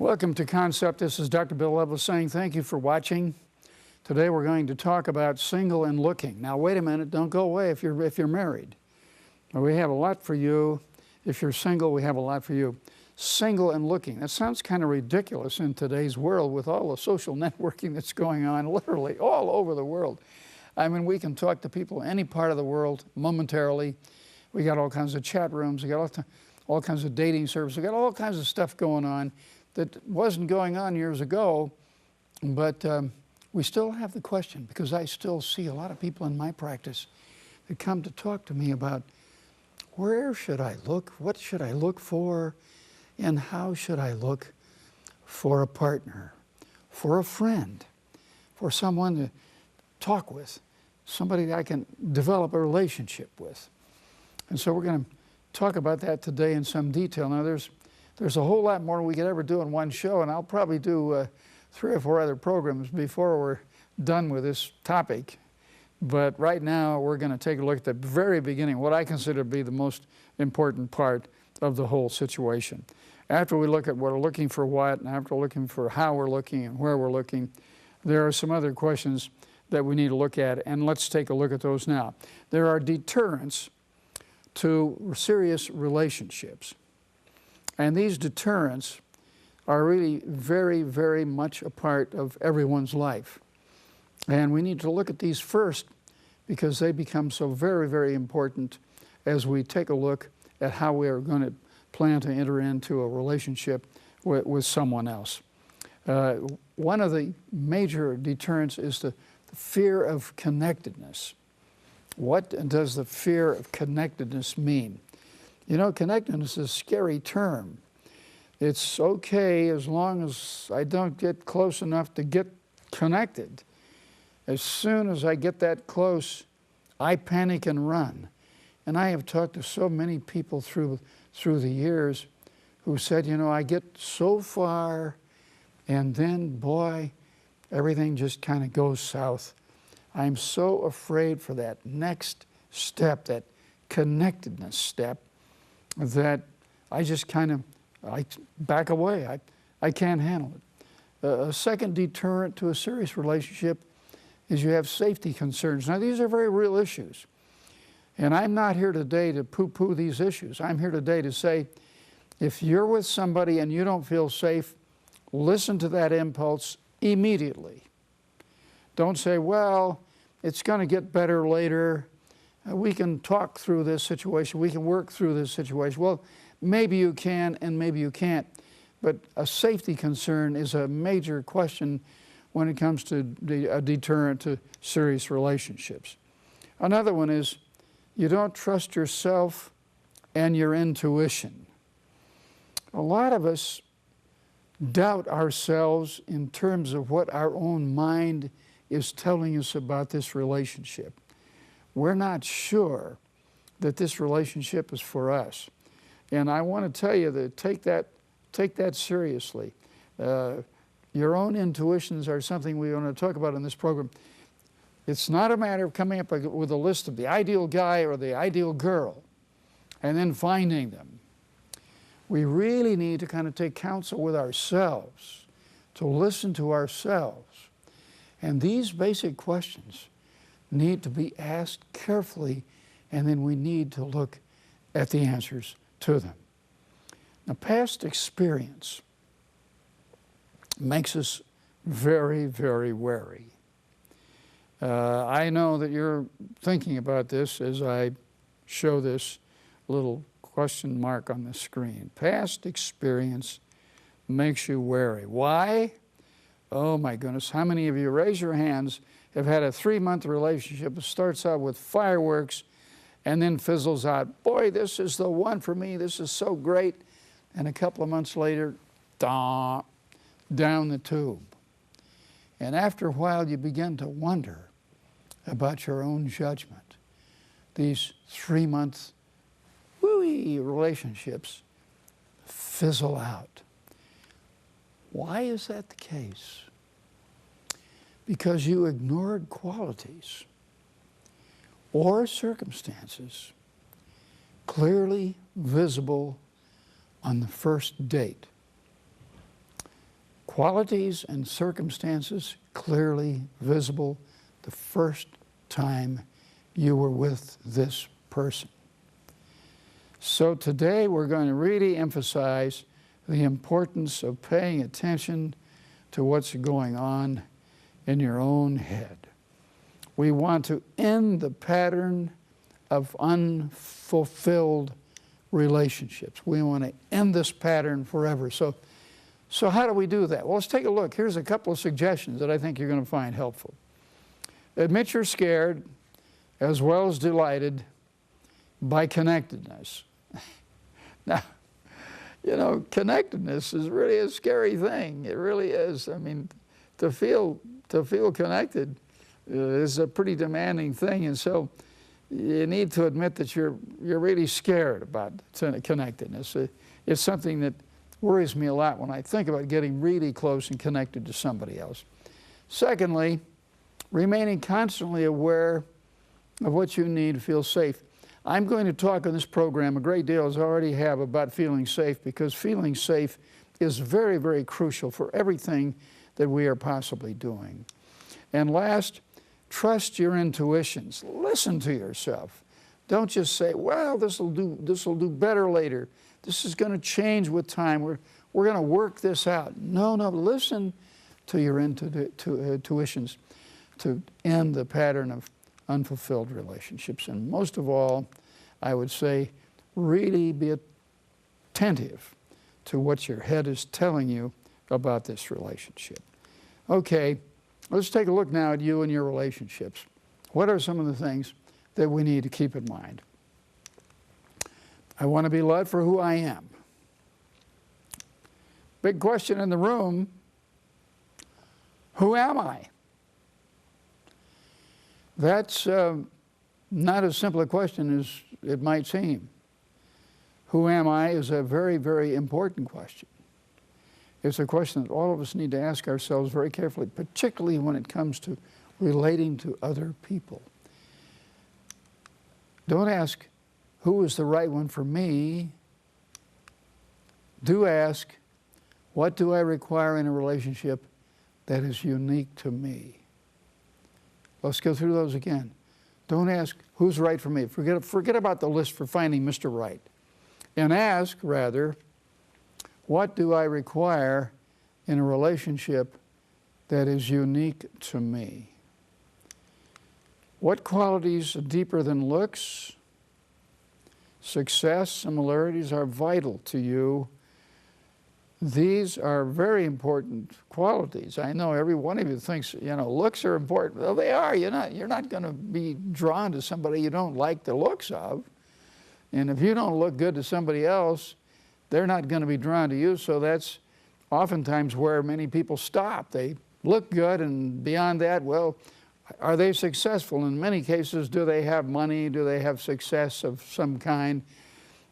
Welcome to Concept. This is Dr. Bill Loveless saying thank you for watching. Today we're going to talk about single and looking. Now wait a minute, don't go away if you're married. We have a lot for you. If you're single, we have a lot for you. Single and looking. That sounds kind of ridiculous in today's world with all the social networking that's going on literally all over the world. I mean, we can talk to people any part of the world momentarily. We got all kinds of chat rooms. We got all kinds of dating services. We got all kinds of stuff going on that wasn't going on years ago, but we still have the question, because I still see a lot of people in my practice that come to talk to me about where should I look, what should I look for, and how should I look for a partner, for a friend, for someone to talk with, somebody that I can develop a relationship with. And so we're going to talk about that today in some detail. Now there's a whole lot more we could ever do in one show, and I'll probably do 3 or 4 other programs before we're done with this topic. But right now, we're going to take a look at the very beginning, what I consider to be the most important part of the whole situation. After we look at what we're looking for what, and after looking for how we're looking and where we're looking, there are some other questions that we need to look at, and let's take a look at those now. There are deterrents to serious relationships. And these deterrents are really very, very much a part of everyone's life. And we need to look at these first because they become so very, very important as we take a look at how we are going to plan to enter into a relationship with someone else. One of the major deterrents is the fear of connectedness. What does the fear of connectedness mean? You know, connectedness is a scary term. It's okay as long as I don't get close enough to get connected. As soon as I get that close, I panic and run. And I have talked to so many people through the years who said, you know, I get so far and then, boy, everything just kind of goes south. I'm so afraid for that next step, that connectedness step, that I just kind of, I back away. I can't handle it. A second deterrent to a serious relationship is you have safety concerns. Now, these are very real issues. And I'm not here today to poo-poo these issues. I'm here today to say, if you're with somebody and you don't feel safe, listen to that impulse immediately. Don't say, well, it's going to get better later. We can talk through this situation. We can work through this situation. Well, maybe you can and maybe you can't. But a safety concern is a major question when it comes to a deterrent to serious relationships. Another one is you don't trust yourself and your intuition. A lot of us doubt ourselves in terms of what our own mind is telling us about this relationship. We're not sure that this relationship is for us. And I want to tell you that take that seriously. Your own intuitions are something we want to talk about in this program. It's not a matter of coming up with a list of the ideal guy or the ideal girl and then finding them. We really need to kind of take counsel with ourselves, to listen to ourselves. And these basic questions need to be asked carefully, and then we need to look at the answers to them. Now, past experience makes us very, very wary. I know that you're thinking about this as I show this little question mark on the screen. Past experience makes you wary. Why? Oh my goodness, how many of you, raise your hands, have had a 3-month relationship that starts out with fireworks and then fizzles out? Boy, this is the one for me, this is so great. And a couple of months later, down the tube. And after a while, you begin to wonder about your own judgment. These 3-month wooey relationships fizzle out. Why is that the case? Because you ignored qualities or circumstances clearly visible on the first date. qualities and circumstances clearly visible the first time you were with this person. So today we're going to really emphasize the importance of paying attention to what's going on in your own head. We want to end the pattern of unfulfilled relationships. We want to end this pattern forever. So how do we do that? Well, let's take a look. Here's a couple of suggestions that I think you're going to find helpful. Admit you're scared as well as delighted by connectedness. Now, you know, connectedness is really a scary thing. It really is. I mean, to feel connected is a pretty demanding thing, and so you need to admit that you're really scared about connectedness. It's something that worries me a lot when I think about getting really close and connected to somebody else. Secondly, remaining constantly aware of what you need to feel safe. I'm going to talk on this program a great deal, as I already have, about feeling safe, because feeling safe is very, very crucial for everything that we are possibly doing. And last, trust your intuitions. Listen to yourself. Don't just say, well, this will do better later. This is going to change with time. We're going to work this out. No, listen to your intuitions to end the pattern of unfulfilled relationships. And most of all, I would say, really be attentive to what your head is telling you about this relationship. Okay, let's take a look now at you and your relationships. What are some of the things that we need to keep in mind? I want to be loved for who I am. Big question in the room, who am I? That's not as simple a question as it might seem. Who am I is a very, very important question. It's a question that all of us need to ask ourselves very carefully, particularly when it comes to relating to other people. Don't ask, who is the right one for me? Do ask, what do I require in a relationship that is unique to me? Let's go through those again. Don't ask, who's right for me? Forget about the list for finding Mr. Right. And ask, rather, what do I require in a relationship that is unique to me? What qualities deeper than looks, success, similarities are vital to you? These are very important qualities. I know every one of you thinks, you know, looks are important. Well, they are. You're not going to be drawn to somebody you don't like the looks of. And if you don't look good to somebody else, they're not going to be drawn to you. So that's oftentimes where many people stop. They look good, and beyond that, well, are they successful? In many cases, do they have money? Do they have success of some kind?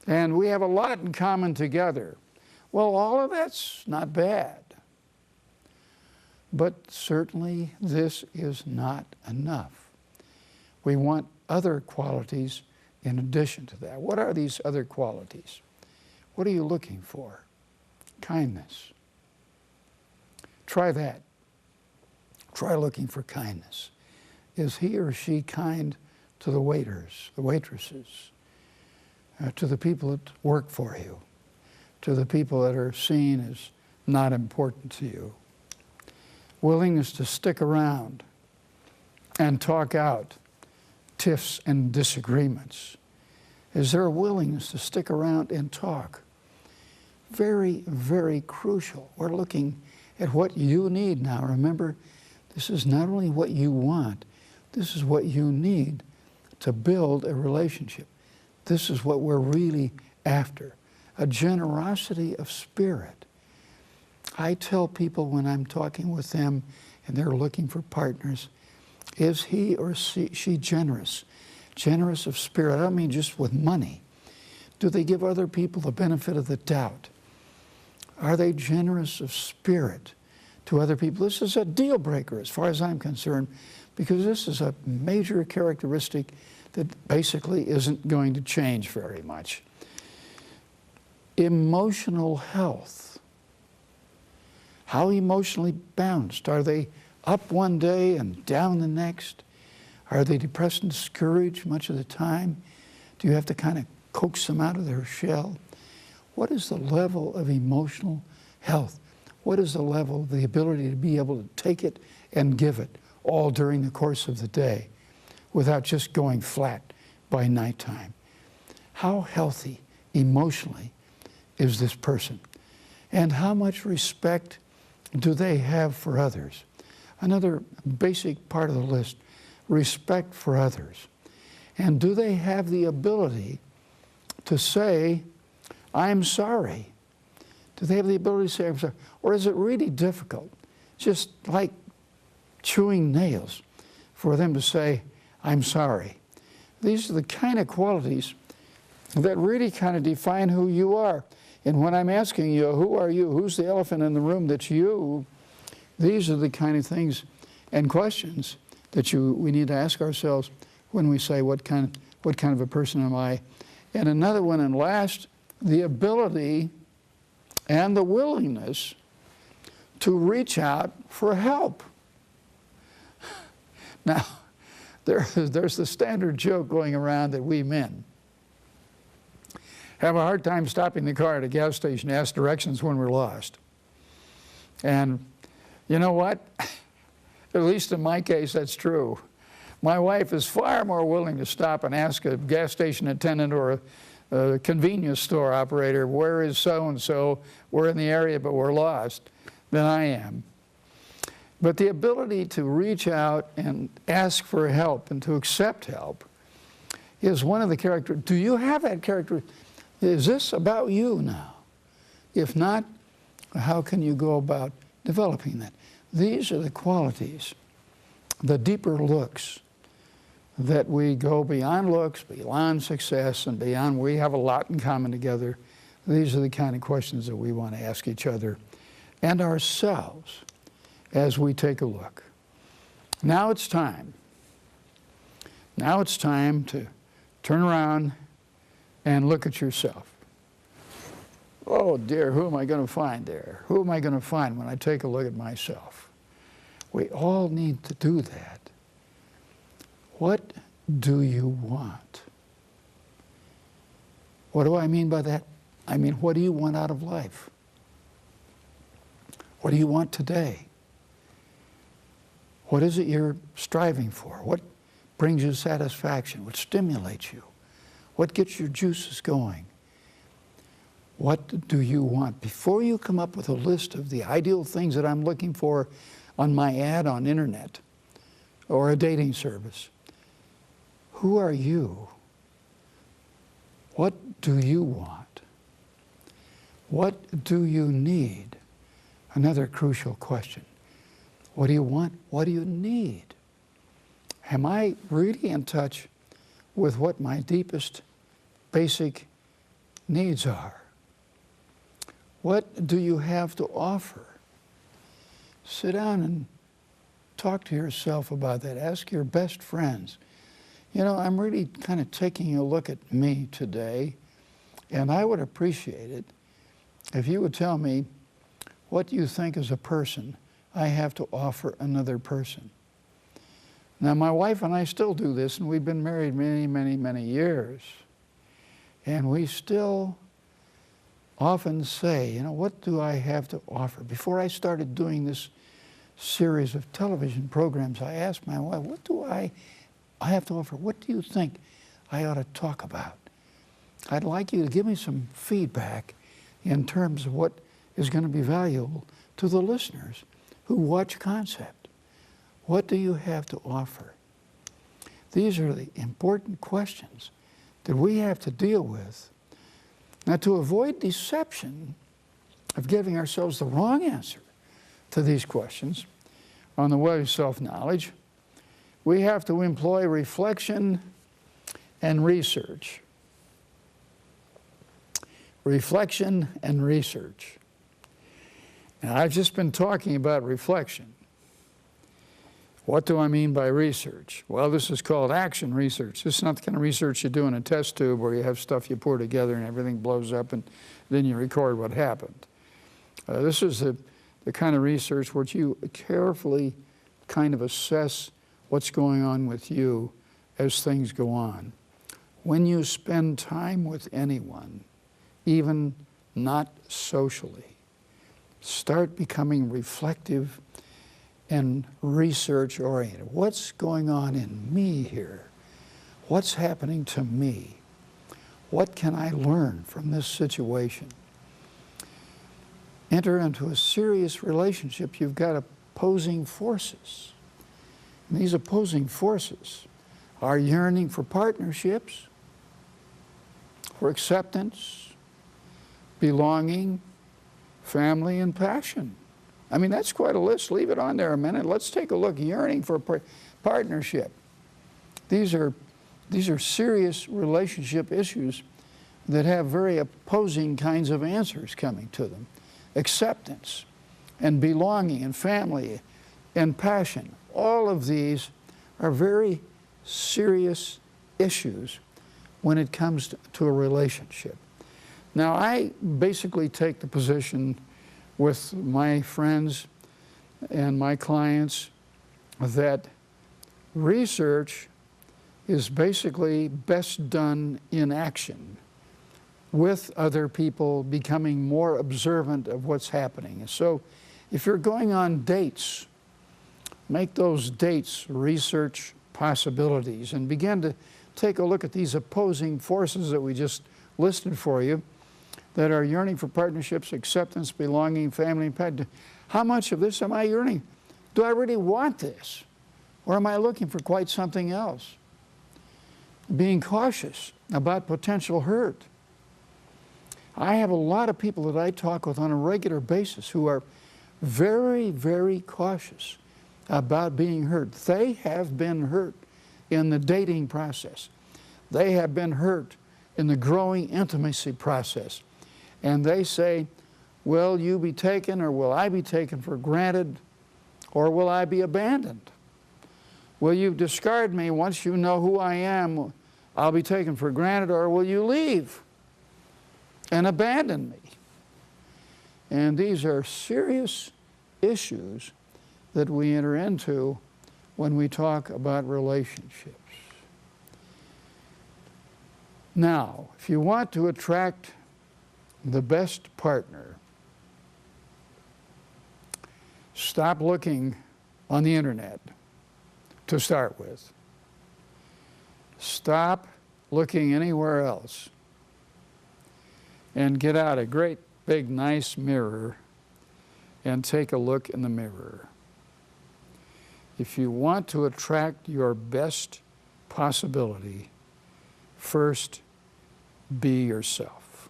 And we have a lot in common together. Well, all of that's not bad. But certainly this is not enough. We want other qualities in addition to that. What are these other qualities? What are you looking for? Kindness. Try that. Try looking for kindness. Is he or she kind to the waiters, the waitresses, to the people that work for you, to the people that are seen as not important to you? Willingness to stick around and talk out tiffs and disagreements. Is there a willingness to stick around and talk? Very, very crucial. We're looking at what you need now. Remember, this is not only what you want, this is what you need to build a relationship. This is what we're really after. A generosity of spirit. I tell people when I'm talking with them and they're looking for partners, is he or she generous? Generous of spirit. I don't mean just with money. Do they give other people the benefit of the doubt? Are they generous of spirit to other people? This is a deal breaker as far as I'm concerned, because this is a major characteristic that basically isn't going to change very much. Emotional health. How emotionally balanced? Are they up one day and down the next? Are they depressed and discouraged much of the time? Do you have to kind of coax them out of their shell? What is the level of emotional health? What is the level of the ability to be able to take it and give it all during the course of the day without just going flat by nighttime? How healthy emotionally is this person? And how much respect do they have for others? Another basic part of the list, respect for others. And do they have the ability to say, I'm sorry? Do they have the ability to say, I'm sorry? Or is it really difficult, just like chewing nails, for them to say, I'm sorry? These are the kind of qualities that really kind of define who you are. And when I'm asking you, who are you? Who's the elephant in the room that's you? These are the kind of things and questions that we need to ask ourselves when we say, what kind of a person am I? And another one, and last, the ability and the willingness to reach out for help. Now, there's the standard joke going around that we men have a hard time stopping the car at a gas station to ask directions when we're lost. And you know what? At least in my case, that's true. My wife is far more willing to stop and ask a gas station attendant or a convenience store operator, where is so-and-so? We're in the area, but we're lost, than I am. But the ability to reach out and ask for help and to accept help is one of the characteristics. Do you have that character? Is this about you now? If not, how can you go about developing that? These are the qualities, the deeper looks, that we go beyond looks, beyond success, and beyond we have a lot in common together. These are the kind of questions that we want to ask each other and ourselves as we take a look. Now it's time. Now it's time to turn around and look at yourself. Oh dear, who am I going to find there? Who am I going to find when I take a look at myself? We all need to do that. What do you want? What do I mean by that? I mean, what do you want out of life? What do you want today? What is it you're striving for? What brings you satisfaction? What stimulates you? What gets your juices going? What do you want? Before you come up with a list of the ideal things that I'm looking for on my ad on internet or a dating service, who are you? What do you want? What do you need? Another crucial question. What do you want? What do you need? Am I really in touch with what my deepest basic needs are? What do you have to offer? Sit down and talk to yourself about that. Ask your best friends. You know, I'm really kind of taking a look at me today, and I would appreciate it if you would tell me what you think as a person I have to offer another person. Now, my wife and I still do this, and we've been married many, many, many years. And we still often say, you know, what do I have to offer? Before I started doing this series of television programs, I asked my wife, what do I have to offer? What do you think I ought to talk about? I'd like you to give me some feedback in terms of what is going to be valuable to the listeners who watch Concept. What do you have to offer? These are the important questions that we have to deal with. Now, to avoid deception of giving ourselves the wrong answer to these questions on the way of self-knowledge, we have to employ reflection and research. Reflection and research. Now, I've just been talking about reflection. What do I mean by research? Well, this is called action research. This is not the kind of research you do in a test tube where you have stuff you pour together and everything blows up and then you record what happened. This is the kind of research where you carefully kind of assess what's going on with you as things go on. When you spend time with anyone, even not socially, start becoming reflective and research-oriented. What's going on in me here? What's happening to me? What can I learn from this situation? Enter into a serious relationship. You've got opposing forces. And these opposing forces are yearning for partnerships, for acceptance, belonging, family, and passion. I mean, that's quite a list. Leave it on there a minute. Let's take a look. Yearning for partnership. These are serious relationship issues that have very opposing kinds of answers coming to them. Acceptance and belonging and family and passion. All of these are very serious issues when it comes to a relationship. Now, I basically take the position with my friends and my clients that research is basically best done in action, with other people, becoming more observant of what's happening. So if you're going on dates, make those dates research possibilities and begin to take a look at these opposing forces that we just listed for you that are yearning for partnerships, acceptance, belonging, family, and passion. How much of this am I yearning? Do I really want this? Or am I looking for quite something else? Being cautious about potential hurt. I have a lot of people that I talk with on a regular basis who are very, very cautious about being hurt. They have been hurt in the dating process. They have been hurt in the growing intimacy process. And they say, will you be taken, or will I be taken for granted, or will I be abandoned? Will you discard me once you know who I am? I'll be taken for granted, or will you leave and abandon me? And these are serious issues that we enter into when we talk about relationships. Now, if you want to attract the best partner, stop looking on the internet to start with. Stop looking anywhere else and get out a great big nice mirror and take a look in the mirror. If you want to attract your best possibility, first be yourself.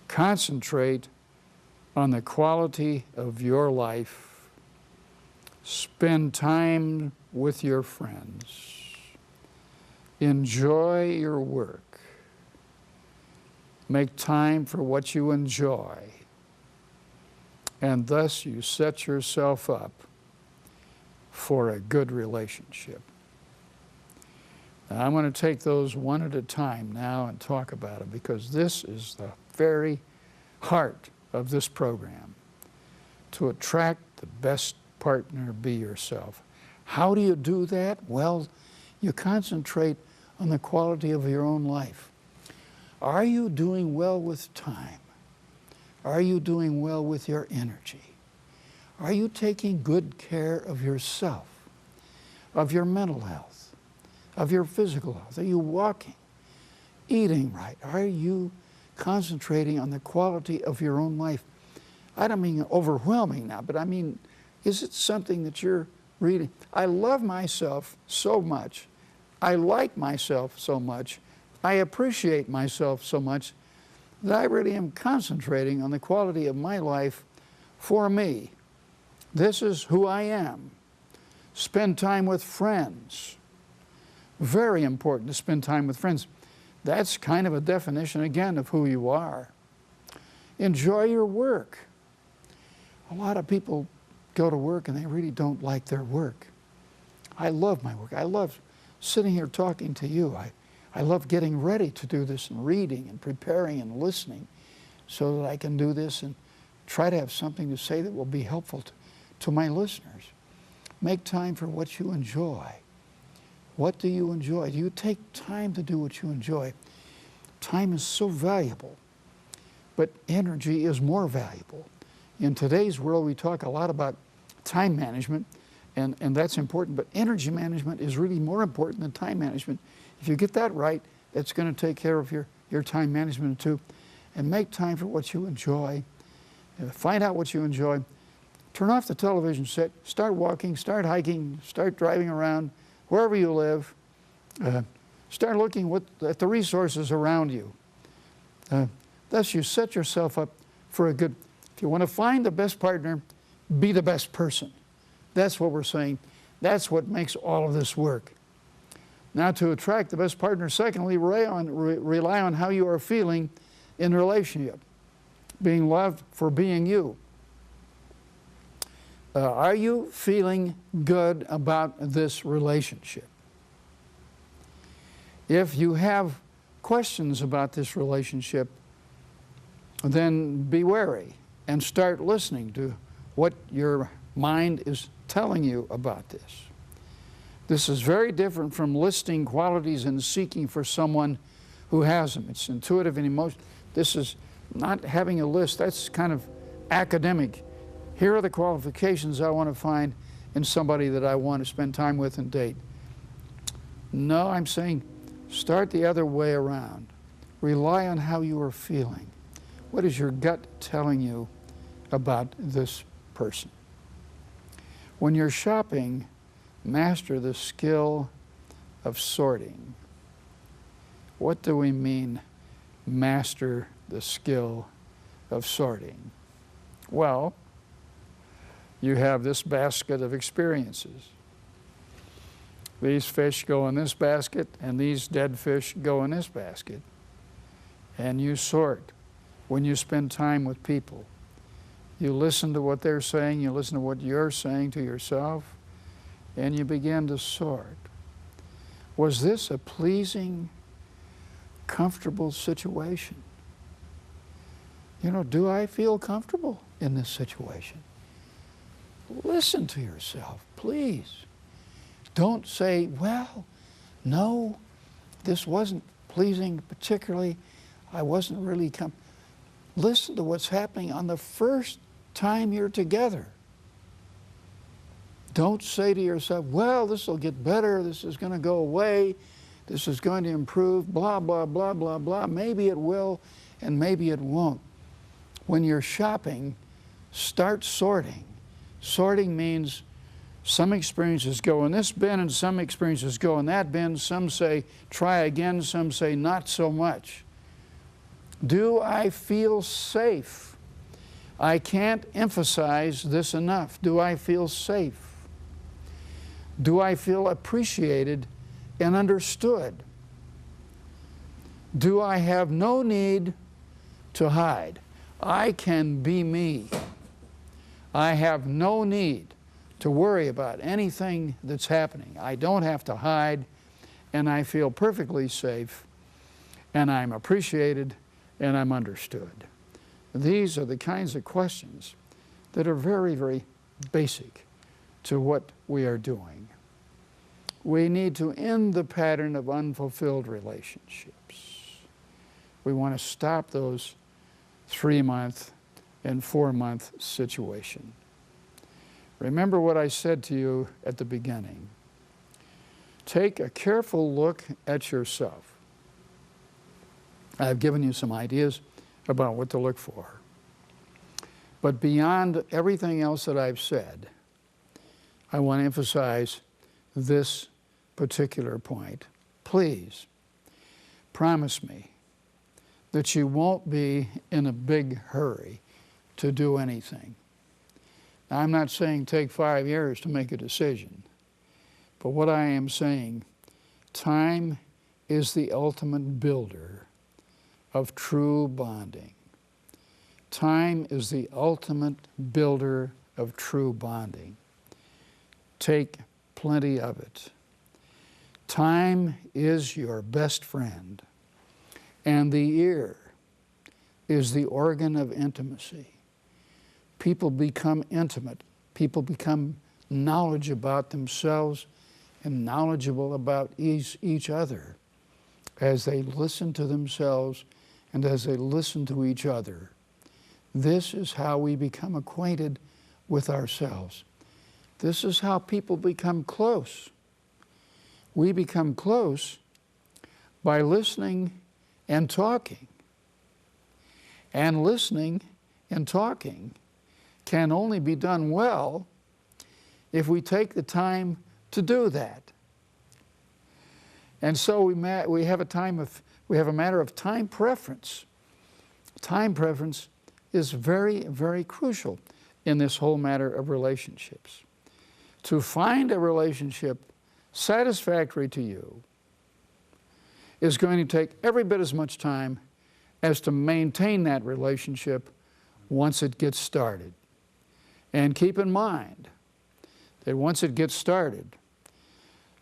Concentrate on the quality of your life. Spend time with your friends. Enjoy your work. Make time for what you enjoy. And thus you set yourself up for a good relationship. Now, I'm going to take those one at a time now and talk about them, because this is the very heart of this program. To attract the best partner, be yourself. How do you do that? Well, you concentrate on the quality of your own life. Are you doing well with time? Are you doing well with your energy? Are you taking good care of yourself, of your mental health, of your physical health? Are you walking, eating right? Are you concentrating on the quality of your own life? I don't mean overwhelming now, but I mean, is it something that you're reading? I love myself so much. I like myself so much. I appreciate myself so much that I really am concentrating on the quality of my life for me. This is who I am. Spend time with friends. Very important to spend time with friends. That's kind of a definition, again, of who you are. Enjoy your work. A lot of people go to work and they really don't like their work. I love my work. I love sitting here talking to you. I love getting ready to do this and reading and preparing and listening so that I can do this and try to have something to say that will be helpful to my listeners. Make time for what you enjoy. What do you enjoy? Do you take time to do what you enjoy? Time is so valuable, but energy is more valuable. In today's world, we talk a lot about time management, and that's important, but energy management is really more important than time management. If you get that right, that's going to take care of your time management too. And make time for what you enjoy. Find out what you enjoy. Turn off the television set. Start walking, start hiking, start driving around, wherever you live. Start looking at the resources around you. Thus you set yourself up for a good, if you want to find the best partner, be the best person. That's what we're saying. That's what makes all of this work. Now, to attract the best partner, secondly, rely on how you are feeling in the relationship. Being loved for being you. Are you feeling good about this relationship? If you have questions about this relationship, then be wary and start listening to what your mind is telling you about this. This is very different from listing qualities and seeking for someone who has them. It's intuitive and emotional. This is not having a list. That's kind of academic. Here are the qualifications I want to find in somebody that I want to spend time with and date. No, I'm saying start the other way around. Rely on how you are feeling. What is your gut telling you about this person? When you're shopping, master the skill of sorting. What do we mean, master the skill of sorting? Well, you have this basket of experiences. These fish go in this basket, and these dead fish go in this basket. And you sort. When you spend time with people, you listen to what they're saying, you listen to what you're saying to yourself, and you begin to sort. Was this a pleasing, comfortable situation? You know, do I feel comfortable in this situation? Listen to yourself, please. Don't say, well, no, this wasn't pleasing particularly. I wasn't really comfortable. Listen to what's happening on the first time you're together. Don't say to yourself, well, this will get better, this is going to go away, this is going to improve, blah, blah, blah, blah, blah. Maybe it will, and maybe it won't. When you're shopping, start sorting. Sorting means some experiences go in this bin and some experiences go in that bin. Some say, try again, some say, not so much. Do I feel safe? I can't emphasize this enough. Do I feel safe? Do I feel appreciated and understood? Do I have no need to hide? I can be me. I have no need to worry about anything that's happening. I don't have to hide, and I feel perfectly safe, and I'm appreciated, and I'm understood. These are the kinds of questions that are very, very basic to what we are doing. We need to end the pattern of unfulfilled relationships. We want to stop those 3-month and 4-month situation. Remember what I said to you at the beginning. Take a careful look at yourself. I've given you some ideas about what to look for. But beyond everything else that I've said, I want to emphasize this particular point. Please, promise me that you won't be in a big hurry to do anything. Now, I'm not saying take 5 years to make a decision, but what I am saying, time is the ultimate builder of true bonding. Time is the ultimate builder of true bonding. Take plenty of it. Time is your best friend, and the ear is the organ of intimacy. people become intimate. People become knowledgeable about themselves and knowledgeable about each other as they listen to themselves and as they listen to each other. This is how we become acquainted with ourselves. This is how people become close. We become close by listening and talking. And listening and talking can only be done well if we take the time to do that. And so we have a matter of time preference. Time preference is very, very crucial in this whole matter of relationships. To find a relationship satisfactory to you is going to take every bit as much time as to maintain that relationship once it gets started. And keep in mind that once it gets started,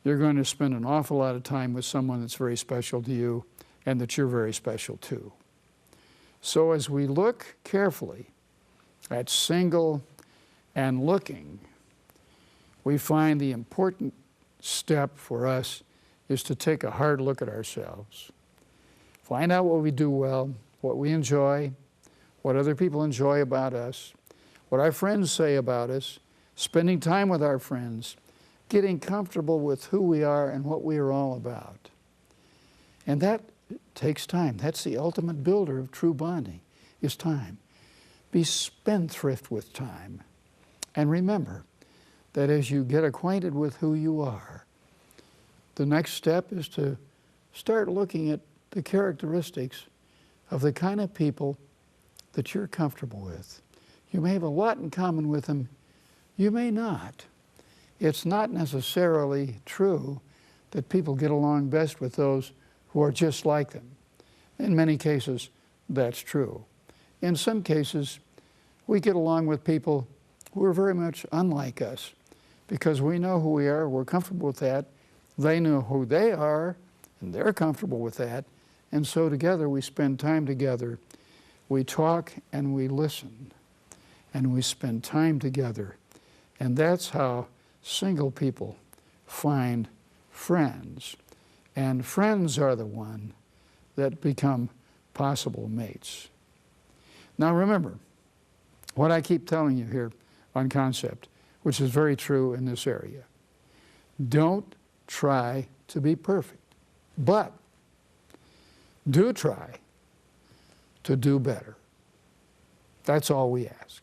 you're going to spend an awful lot of time with someone that's very special to you and that you're very special to. So as we look carefully at single and looking, we find the important step for us is to take a hard look at ourselves. Find out what we do well, what we enjoy, what other people enjoy about us, what our friends say about us, spending time with our friends, getting comfortable with who we are and what we are all about. And that takes time. That's the ultimate builder of true bonding, is time. Be spendthrift with time. And remember that as you get acquainted with who you are, the next step is to start looking at the characteristics of the kind of people that you're comfortable with. You may have a lot in common with them. You may not. It's not necessarily true that people get along best with those who are just like them. In many cases, that's true. In some cases, we get along with people who are very much unlike us because we know who we are, we're comfortable with that, they know who they are, and they're comfortable with that, and so together we spend time together. We talk and we listen, and we spend time together. And that's how single people find friends. And friends are the one that become possible mates. Now remember, what I keep telling you here on concept, which is very true in this area. Don't try to be perfect, but do try to do better. That's all we ask.